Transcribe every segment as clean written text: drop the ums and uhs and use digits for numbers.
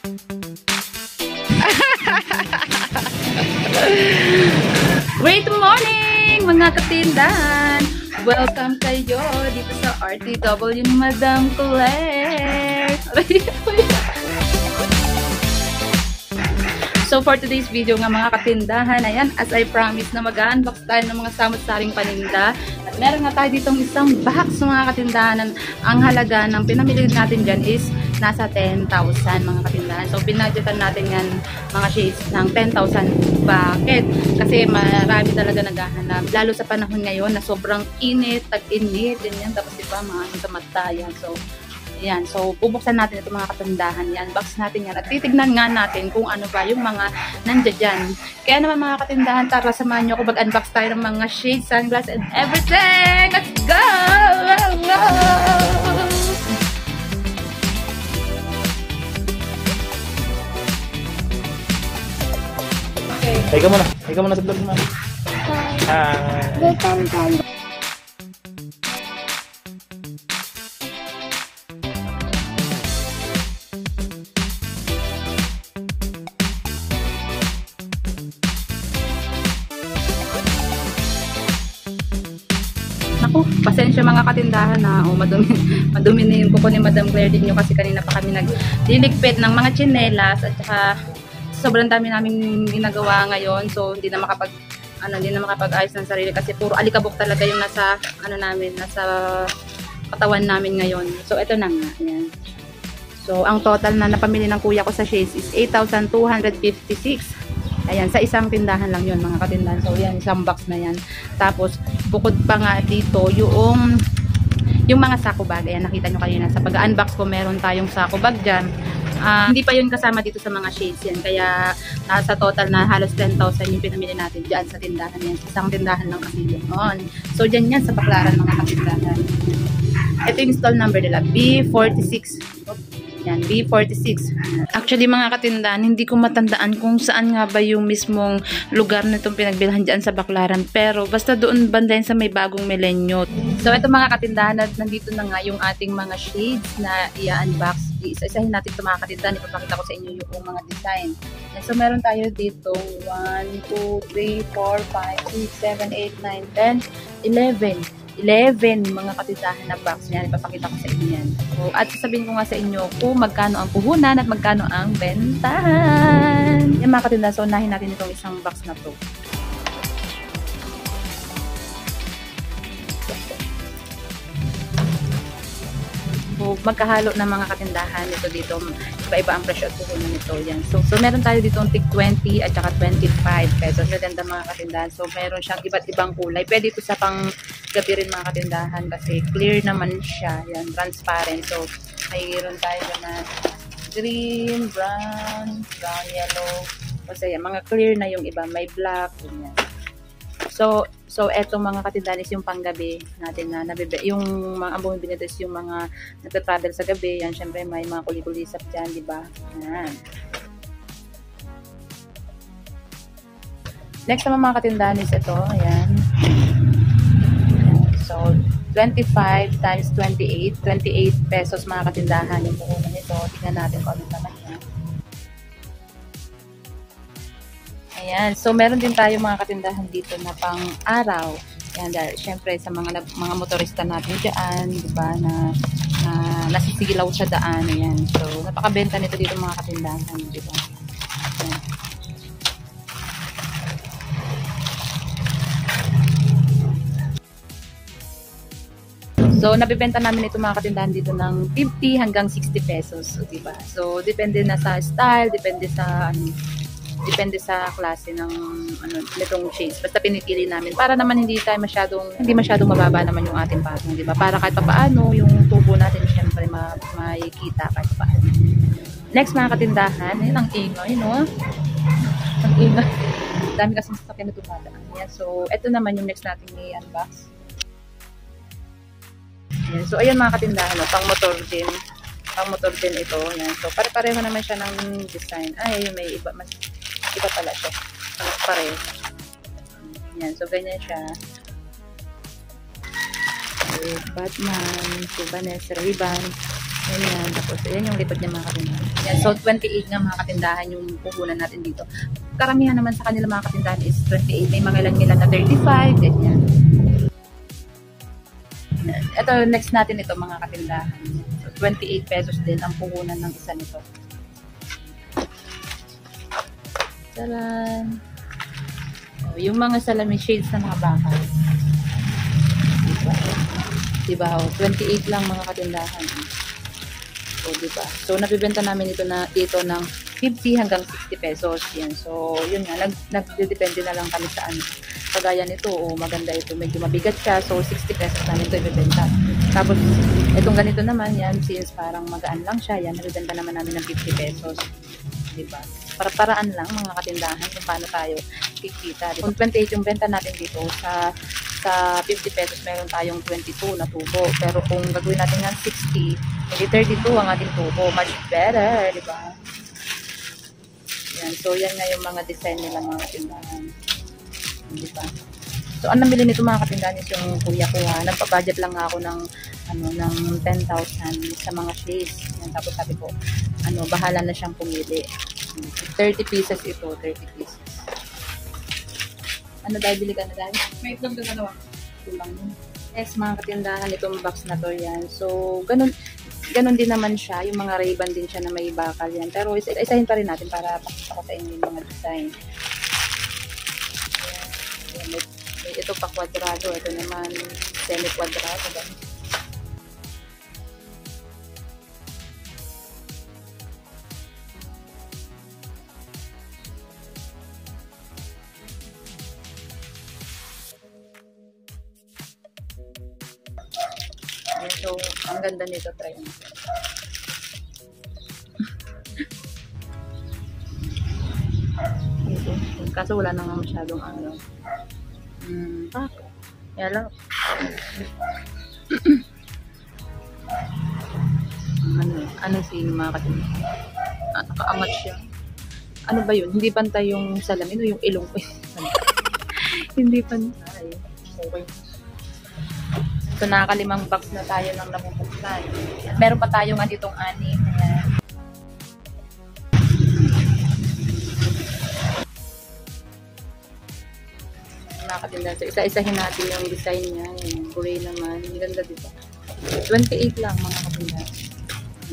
Great morning mga katindahan! Welcome kayo dito sa RTW ni Madam Claire. So for today's video nga mga katindahan, ayan, as I promised na mag-unbox tayo ng mga samot-saring paninda. At meron nga tayo ditong isang box mga katindahan. Ang halaga ng pinamili natin dyan is nasa 10,000 mga katindahan. So pinadyetan natin yan mga shades ng 10,000. Bakit? Kasi marami talaga naghahanap. Lalo sa panahon ngayon na sobrang init, tag-init, ganyan. Tapos diba mga sa mata yan. So yan. So, bubuksan natin ito mga katindahan yan. Box natin yan. At titignan nga natin kung ano ba yung mga nandiyan dyan. Kaya naman mga katindahan, tara samahan nyo ako mag-unbox tayo ng mga shades, sunglass, and everything. Let's go! Okay. Higa muna sa vlog mo. Hi. Naku, pasensya mga katindahan na madumi na yung kuko ni Madam Claire din nyo kasi kanina pa kami nagdiligpit ng mga tsinelas at saka sobrang dami namin ginagawa ngayon, so hindi na makapag-ayos ng sarili kasi puro alikabok talaga yung nasa nasa katawan namin ngayon. So ito na nga, ayan. So ang total na napamili ng kuya ko sa shades is 8,256. Ayan, sa isang tindahan lang yun mga katindahan. So yan, isang box na yan. Tapos bukod pa nga dito yung mga sako bag. Ayan, nakita nyo kanina sa pag-unbox ko, meron tayong sako bag dyan. Hindi pa yun kasama dito sa mga shades yan. Kaya nasa total na halos 10,000 yung pinamili natin dyan sa tindahan yan. Isang tindahan lang kasi yun. So dyan yan sa Baclaran mga katindahan. Ito yung stall number nila, B46. Yan, B46. Actually mga katindahan, hindi ko matandaan kung saan nga ba yung mismong lugar na itong pinagbilhan dyan sa Baclaran. Pero basta doon banda sa may bagong milenyo. So ito mga katindahan, nandito na nga yung ating mga shades na i-unbox. Isa-isahin natin ito mga katindahan. Ipapakita ko sa inyo yung mga design. So meron tayo dito 1, 2, 3, 4, 5, 6, 7, 8, 9, 10, 11 mga katindahan na box yan. Ipapakita ko sa inyo yan. So, at sasabihin ko nga sa inyo kung magkano ang puhunan at magkano ang bentahan. Yan mga katindahan. So, unahin natin itong isang box na to. So, magkahalo ng mga katindahan dito. Iba-iba ang presyo at puhunan nito. Yan. So meron tayo dito tig 20 at saka 25 pesos. Maganda mga katindahan. So, meron siyang iba't ibang kulay. Pwede ito sa pang gabi rin mga katindahan kasi clear naman siya. Yan, transparent. So, mayroon tayo na green, brown, yellow. Kasi yan, mga clear na yung iba. May black. Yan. So eto mga katindahan is yung panggabi natin na nabibi. Yung mga ambong binitis yung mga nagta-travel sa gabi. Yan, syempre may mga kuli-kulisap dyan, di ba? Yan. Next naman mga katindahan is ito. Ayan. So, 25 times 28. 28 pesos mga katindahan yung puhunan nito. Tingnan natin kung ano naman yan. Ayan. So, meron din tayo mga katindahan dito na pang araw. Ayan, dahil syempre sa mga motorista natin dyan, diba, na nasisigilaw sa daan. Ayan. So, napakabenta nito dito mga katindahan, diba? Ayan. So, nabibenta namin ito mga katindahan dito ng 50 hanggang 60 pesos. So, diba? So, depende na sa style, depende sa klase ng nitong shades. Basta pinipili namin para naman hindi masyadong mababa naman yung ating patong, di ba? Para kahit paano yung tubo natin syempre makikita kahit paano. Next mga katindahan, yun ang ingay, no? Ang ingay. Dami kasi sa na tumadaan. Yan. So, ito naman yung next natin i-unbox. Yan. So, ayan mga katindahan, no? Pang motor din ito. Yan. So, pare-pareho naman siya ng design. Ay, may iba pala siya. Pareho. Yan. So, ganyan siya. Batman, Vanessa, Ray-Ban. Ayan, tapos ayan yung likod niya mga katindahan. Ayan, so 28 nga mga katindahan yung puhunan natin dito. Karamihan naman sa kanila mga katindahan is 28. May mga ilan na 35, ganyan. Ito, next natin ito mga katindahan. So 28 pesos din ang puhunan ng isa nito. Taran! Oh, yung mga salamin shades na mga bakal. Diba? Oh, 28 lang mga katindahan. So, diba? So, nabibenta namin ito dito ng 50 hanggang 60 pesos. Yan. So, yun nga. Nagdedepende na lang kami sa ano. Kagaya nito, maganda ito. Medyo mabigat siya. So, 60 pesos namin ito ibibenta. Tapos, itong ganito naman, yan, since parang magaan lang siya, yan, nabibenta naman namin ng 50 pesos. Diba? Para-paraan lang mga katindahan kung paano tayo kikita. Kung 28 yung benta natin dito, sa 50 pesos meron tayong 22 na tubo. Pero kung gagawin natin ng 60, hindi 32 ang ating tubo. Much better, di ba? Yan. So, yan nga yung mga design nila mga katindahan. Di ba? So, ang namili nito mga katindahan is yung kuya ko ha. Nagpa-budget lang ako ng 10,000 sa mga shades. Yan. Tapos sabi ko, bahala na siyang pumili. 30 pieces ito, 30 pieces. Dahil bili ka na dahil? May itlog na dalawa. Kulang yun. Yes, mga katindahan, itong box na to yan. So, ganun din naman siya. Yung mga Ray-Ban din siya na may bakal yan. Pero isahin pa rin natin para pakita ko sa inyo yung mga design. Ayan, ito pa kwadrado. Ito naman semi-kwadrado. So, ang ganda nito, try mo. Kaso wala na nga masyadong yan lang. Ano si mga katindahan? Nakaangat siya. Ano ba yun? Hindi pantay yung salamin o yung ilong ko? Hindi pantay. Okay. So, nakakalimang box na tayo ng nabubuksan. Meron pa tayong anditong 6. Nakakatindahan. So, isa-isahin natin yung design niya. Yung gray naman. Ang ganda dito. 28 lang mga katindahan.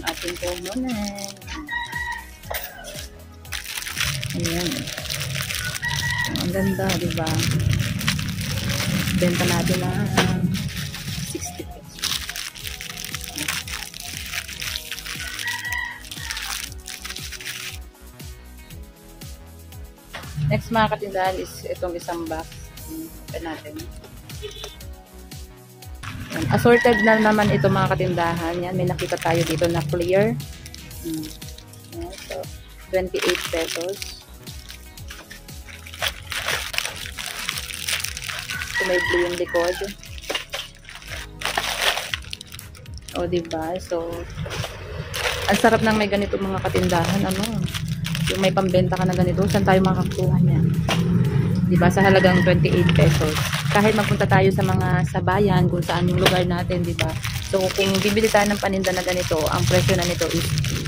Ang ating commonen. Ayan. Ang ganda, diba? Benta natin na 60 pesos. Next mga katindahan is itong isang box. Open natin. Yan. Assorted na naman ito mga katindahan. Yan, may nakita tayo dito na clear. Yan, so 28 pesos. So, may blue yung likod. O, diba? So, ang sarap ng may ganito mga katindahan. Yung may pambenta ka na ganito, saan tayo makakuha niyan? Diba? Sa halagang 28 pesos. Kahit magpunta tayo sa mga sabayan, kung saan yung lugar natin, diba? So, kung bibili tayo ng paninda na ganito, ang presyo na nito is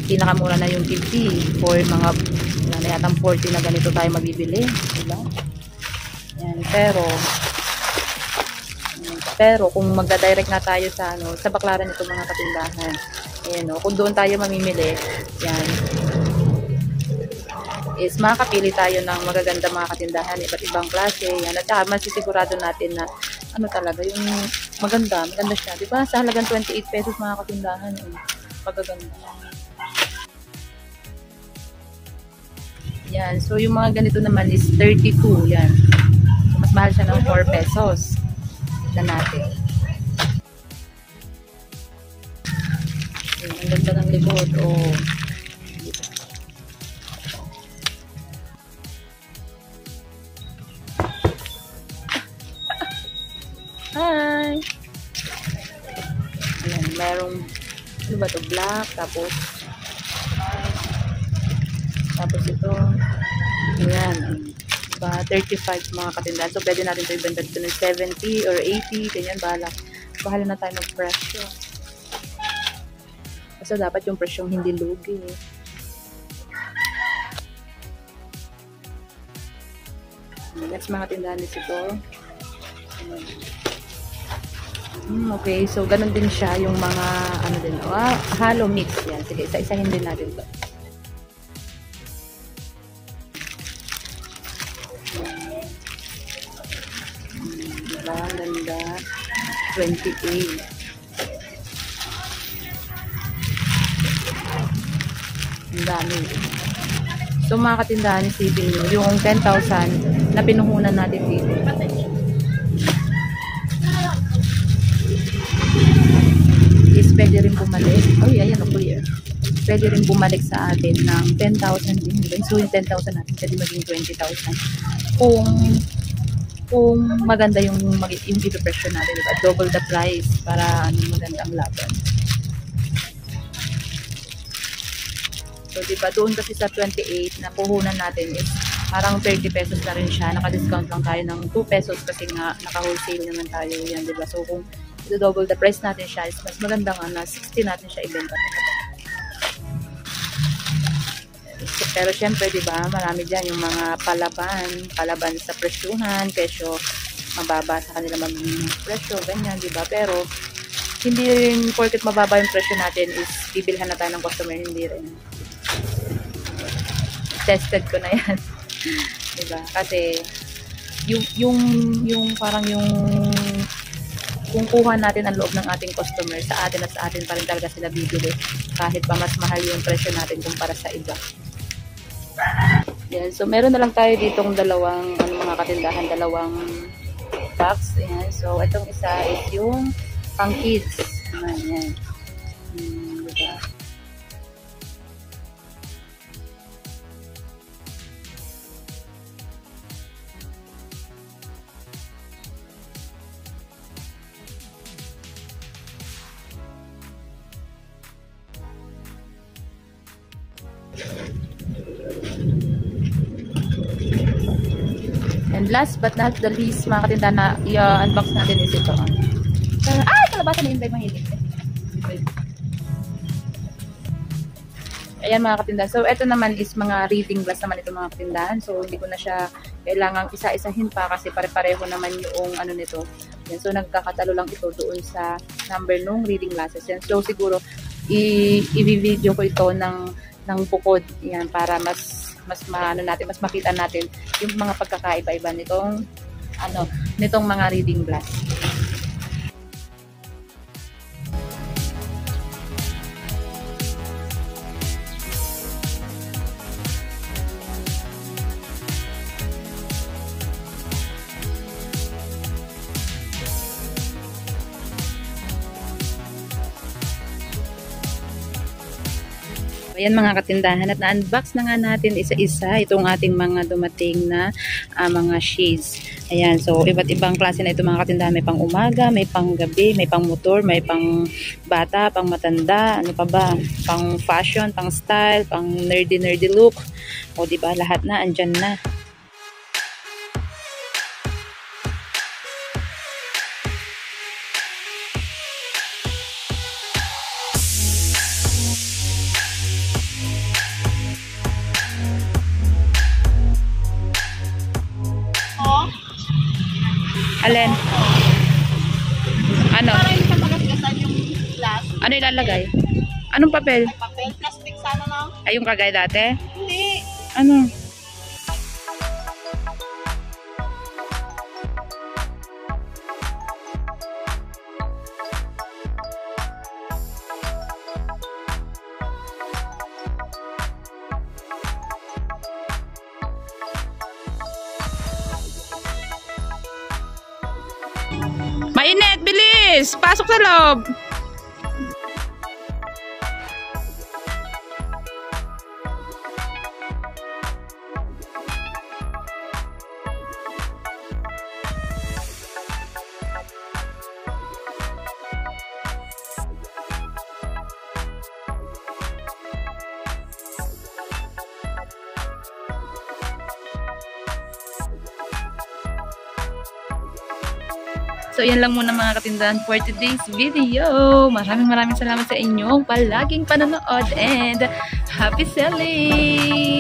pinakamura na yung 50 for mga yatang 40 na ganito tayo mabibili. Diba? Yan. Pero kung magda-direct na tayo sa sa baklaran nito mga katindahan, ayan, kung doon tayo mamimili, yan, is makakapili tayo ng magaganda mga katindahan, iba't ibang klase, yan, at saka masisigurado natin na talaga yung maganda siya, diba? Sa halagang 28 pesos mga katindahan, magaganda. Yan, so yung mga ganito naman is 32, yan. So, mas mahal siya ng 4 pesos. Na natin. Ang ganda ng likod. Hi! Ayan, merong black, tapos ito, ayan, 35 mga katindahan. So, pwede natin ito ibenta dito ng 70 or 80, ganyan, bahala na tayo mag-presyo. So, dapat yung presyong hindi lugi. Next, mga tindahan dito. Okay, so ganun din siya yung mga ano din, halo mix yan. Sige, isa-isahin din natin to. Diba? Ganda. 28. Ang dami. So mga katindahan, isipin nyo, yung 10,000 na pinuhunan natin dito. Is pwede rin bumalik. Ay, ayan o, clear. Pwede rin bumalik sa atin ng 10,000 din. So yung 10,000 natin pwede maging 20,000. Kung maganda yung presyo natin, diba? Double the price para magandang laban. So, diba, doon kasi sa 28 na puhunan natin is parang 30 pesos na rin siya. Naka-discount lang tayo ng 2 pesos kasi nga naka-wholesale naman tayo yan, diba? So, kung double the price natin siya, is mas maganda nga na 60 natin siya ibenta. So, pero syempre, diba, marami dyan yung mga palaban sa presyuhan, presyo mababa sa kanila presyo, ganyan, diba? Pero, hindi rin porket mababa yung presyo natin is bibilhan na tayo ng customer, hindi rin. Tested ko na yan. Diba? Kasi yung parang yung kung kuha natin ang loob ng ating customer, sa atin at sa atin pa rin talaga sila bibili kahit pa mas mahal yung presyo natin kumpara sa iba. Yan. So meron na lang tayo ditong dalawang mga katindahan, dalawang box. Ayan. So itong isa is yung pang kids. Ayan. Diba? And last but not the least, mga katindahan na i-unbox natin is ito. Kalabasan na invite mahilig. Ayan mga katindahan. So, ito naman is mga reading glass naman ito mga katindahan. So, hindi ko na siya kailangang isa-isahin pa kasi pare-pareho naman yung ano nito. Yan. So, nagkakatalo lang ito doon sa number nung reading glasses. Yan. So, siguro, i-video ko ito ng bukod. Yan, para mas makita natin yung mga pagkakaiba-iba nitong mga reading glass. Ayan mga katindahan, at na-unbox na nga natin isa-isa itong ating mga dumating na mga shades. Ayan, so iba't ibang klase na ito mga katindahan. May pang umaga, may pang gabi, may pang motor, may pang bata, pang matanda, ano pa ba? Pang fashion, pang style, pang nerdy look. O diba, lahat na, andyan na. Alin? Ano? Para hindi sa magasgasan yung glass. Ano ilalagay? Anong papel? Papel, plastic sana lang. Ay, yung kagaya dati? Hindi. Ano? Mainit! Bilis! Pasok sa loob! So, So, yan lang muna mga katindahan for today's video. Maraming salamat sa inyong palaging panonood and happy selling!